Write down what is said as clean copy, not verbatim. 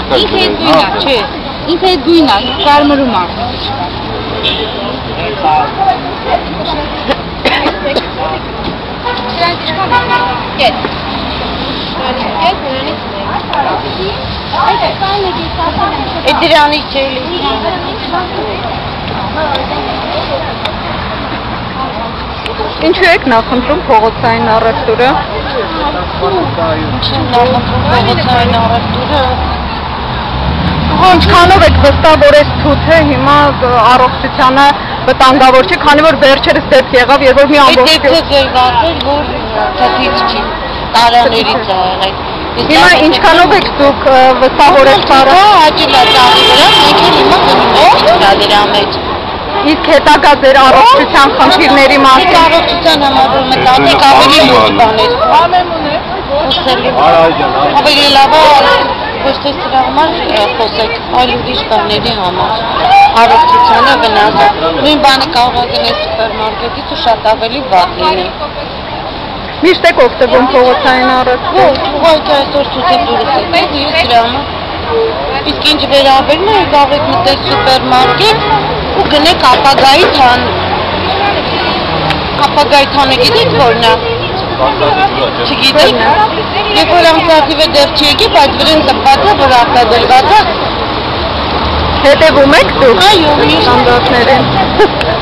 Ինքը գույն է, կարմրում է։ Դրանից չէ։ Ինչու եք նախընտրում փողոցային առևտուրը։ Փողոցային առևտուրը։ Ինչքանով եք վստահ, որ այս թութը հիմա առողջությանը վտանգավոր չէ, քանի որ վերջերս դեպք եղավ, երբ որ մի ամբողջ դեպքը գրված էր, որ թթից չի, տարաներից է եղել։ Հիմա ինչքանով եք դուք վստահ, որ եք տարը հաճել է ծաղի վրա, մենք էլ հիմա գնում ենք դրա մեջ։ Իսկ հետագա ձեր առողջության խնդիրների մասին առողջության համար որ մտածեք ավելի լուրջ բաներ։ Ավելի լավ է ոչ թե սրա համար խոսեք, այլ ուրիշ բաների համար։ Առողջությանը վնաս է։ Նույն բանը կարող է գնել սուպերմարկետից ու շատ ավելի վատ լինի։ Միշտ եք օգտվում փողոցային առևտուրից։ Ուղղակի այսօր ցույց դուրս եկեք եւ սրա համար։ Իսկ ինչ վերաբերում է, կարող եք մտնել սուպերմարկետ ու գնեք ապագայի թան։ Ապագայի թանը գիտեք որն է։ Չգիտեք։ Երբ որ ամսաթիվը դեռ չի եկի, բայց վրան տպված է, որ արտադրված է։ Հետևում եք դուք։ Այո, միշտ ստանդարտներին։